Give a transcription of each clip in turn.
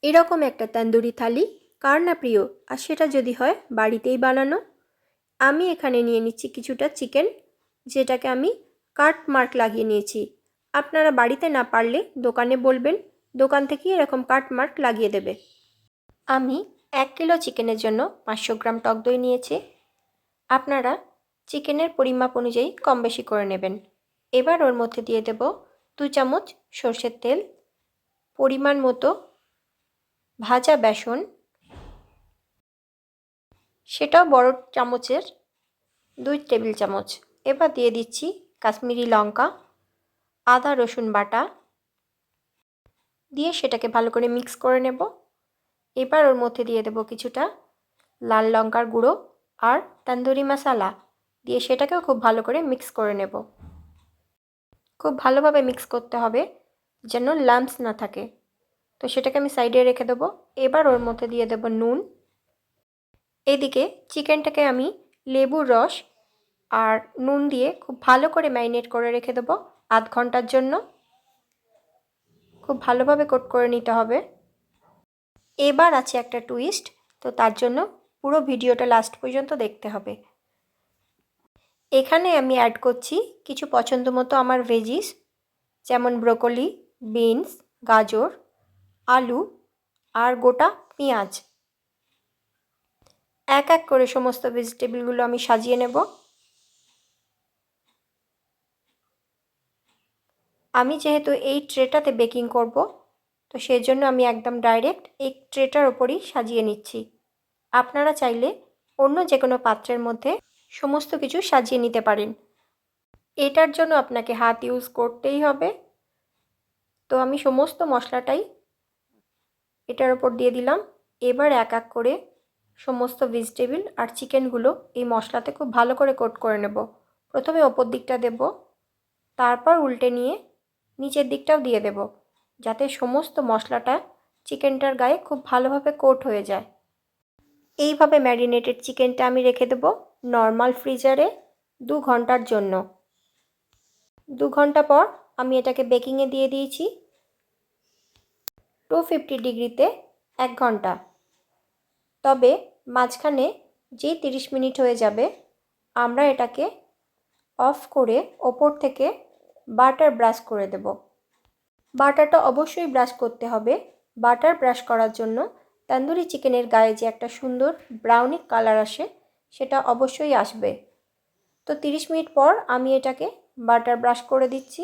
এরকম একটা তন্দুরি থালি কার না প্রিয়, আর সেটা যদি হয় বাড়িতেই বানানো। আমি এখানে নিয়ে নিচ্ছি কিছুটা চিকেন, যেটাকে আমি কাট মার্ক লাগিয়ে নিয়েছি। আপনারা বাড়িতে না পারলে দোকানে বলবেন, দোকান থেকে এরকম কাট মার্ক লাগিয়ে দেবে। আমি 1 কিলো চিকেনের জন্য 500 গ্রাম টক দই নিয়েছি। আপনারা চিকেনের পরিমাপ অনুযায়ী কম বেশি করে নেবেন। এবার ওর মধ্যে দিয়ে দেব 2 চামচ সর্ষের তেল, পরিমাণ মতো ভাজা বেসন, সেটাও বড় চামচের 2 টেবিল চামচ। এবার দিয়ে দিচ্ছি কাশ্মীরি লঙ্কা, আদা রসুন বাটা দিয়ে সেটাকে ভালো করে মিক্স করে নেব। এবার ওর মধ্যে দিয়ে দেব কিছুটা লাল লঙ্কার গুঁড়ো আর তন্দুরি মশলা দিয়ে সেটাকেও খুব ভালো করে মিক্স করে নেব। খুব ভালোভাবে মিক্স করতে হবে যেন লাম্পস না থাকে। তো সেটাকে আমি সাইডে রেখে দেবো। এবার ওর মধ্যে দিয়ে দেব নুন। এদিকে চিকেনটাকে আমি লেবুর রস আর নুন দিয়ে খুব ভালো করে ম্যারিনেট করে রেখে দেবো আধ ঘন্টার জন্য। খুব ভালোভাবে কোট করে নিতে হবে। এবার আছে একটা টুইস্ট, তো তার জন্য পুরো ভিডিওটা লাস্ট পর্যন্ত দেখতে হবে। এখানে আমি অ্যাড করছি কিছু পছন্দ মতো আমার ভেজিস, যেমন ব্রোকলি, বিনস, গাজর, আলু আর গোটা পেঁয়াজ। এক এক করে সমস্ত ভেজিটেবলগুলো আমি সাজিয়ে নেব। আমি যেহেতু এই ট্রেটাতে বেকিং করব, তো সেই জন্য আমি একদম ডাইরেক্ট এই ট্রেটার ওপরই সাজিয়ে নিচ্ছি। আপনারা চাইলে অন্য যে কোনো পাত্রের মধ্যে সমস্ত কিছু সাজিয়ে নিতে পারেন। এটার জন্য আপনাকে হাত ইউজ করতেই হবে। তো আমি সমস্ত মশলাটাই এটার ওপর দিয়ে দিলাম। এবার এক এক করে সমস্ত ভেজিটেবল আর চিকেনগুলো এই মশলাতে খুব ভালো করে কোট করে নেব। প্রথমে ওপর দিকটা দেব, তারপর উল্টে নিয়ে নিচের দিকটাও দিয়ে দেব, যাতে সমস্ত মশলাটা চিকেনটার গায়ে খুব ভালোভাবে কোট হয়ে যায়। এইভাবে ম্যারিনেটেড চিকেনটা আমি রেখে দেব নর্মাল ফ্রিজারে 2 ঘন্টার জন্য। 2 ঘন্টা পর আমি এটাকে বেকিংয়ে দিয়ে দিয়েছি 250 ডিগ্রিতে 1 ঘন্টা। তবে মাঝখানে যেই 30 মিনিট হয়ে যাবে, আমরা এটাকে অফ করে ওপর থেকে বাটার ব্রাশ করে দেব। বাটারটা অবশ্যই ব্রাশ করতে হবে। বাটার ব্রাশ করার জন্য তন্দুরি চিকেনের গায়ে যে একটা সুন্দর ব্রাউনি কালার আসে, সেটা অবশ্যই আসবে। তো 30 মিনিট পর আমি এটাকে বাটার ব্রাশ করে দিচ্ছি।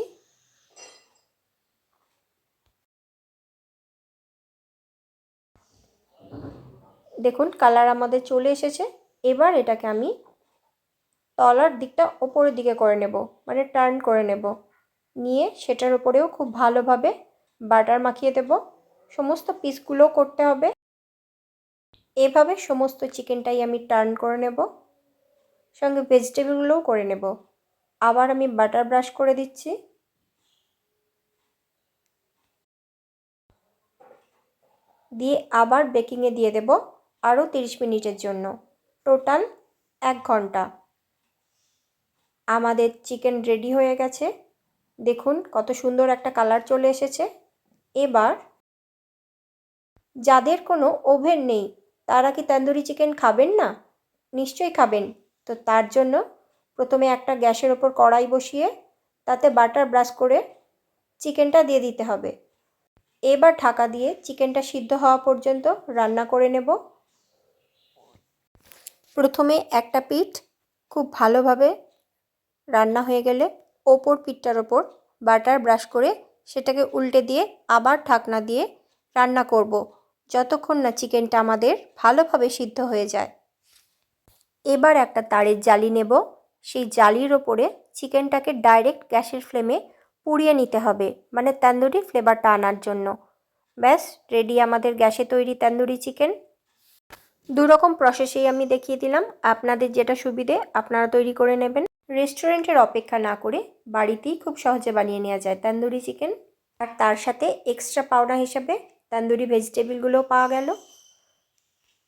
দেখুন কালার আমাদের চলে এসেছে। এবার এটাকে আমি তলার দিকটা ওপরের দিকে করে নেব, মানে টার্ন করে নেব। নিয়ে সেটার উপরেও খুব ভালোভাবে বাটার মাখিয়ে দেব। সমস্ত পিসগুলোও করতে হবে। এভাবে সমস্ত চিকেনটাই আমি টার্ন করে নেব, সঙ্গে ভেজিটেবলগুলোও করে নেব। আবার আমি বাটার ব্রাশ করে দিচ্ছি। দিয়ে আবার বেকিংয়ে দিয়ে দেব আরও 30 মিনিটের জন্য, টোটাল 1 ঘন্টা। আমাদের চিকেন রেডি হয়ে গেছে। দেখুন কত সুন্দর একটা কালার চলে এসেছে। এবার যাদের কোনো ওভেন নেই, তারা কি তন্দুরি চিকেন খাবেন না? নিশ্চয়ই খাবেন। তো তার জন্য প্রথমে একটা গ্যাসের ওপর কড়াই বসিয়ে তাতে বাটার ব্রাশ করে চিকেনটা দিয়ে দিতে হবে। এবার ঢাকা দিয়ে চিকেনটা সিদ্ধ হওয়া পর্যন্ত রান্না করে নেব। প্রথমে একটা পিঠ খুব ভালোভাবে রান্না হয়ে গেলে ওপর পিঠটার ওপর বাটার ব্রাশ করে সেটাকে উল্টে দিয়ে আবার ঢাকনা দিয়ে রান্না করব, যতক্ষণ না চিকেনটা আমাদের ভালোভাবে সিদ্ধ হয়ে যায়। এবার একটা তারের জালি নেব। সেই জালির ওপরে চিকেনটাকে ডাইরেক্ট গ্যাসের ফ্লেমে পুড়িয়ে নিতে হবে, মানে তন্দুরি ফ্লেভারটা আনার জন্য। ব্যাস রেডি আমাদের গ্যাসে তৈরি তন্দুরি চিকেন। 2 রকম প্রসেসেই আমি দেখিয়ে দিলাম। আপনাদের যেটা সুবিধে আপনারা তৈরি করে নেবেন। রেস্টুরেন্টের অপেক্ষা না করে বাড়িতেই খুব সহজে বানিয়ে নেওয়া যায় তন্দুরি চিকেন। আর তার সাথে এক্সট্রা পাওনা হিসাবে তন্দুরি ভেজিটেবলগুলোও পাওয়া গেল।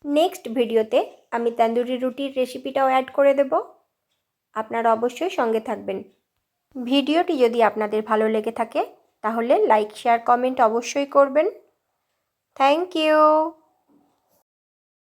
নেক্সট ভিডিওতে আমি তন্দুরি রুটির রেসিপিটাও অ্যাড করে দেব। আপনারা অবশ্যই সঙ্গে থাকবেন। ভিডিওটি যদি আপনাদের ভালো লেগে থাকে তাহলে লাইক, শেয়ার, কমেন্ট অবশ্যই করবেন। Thank you.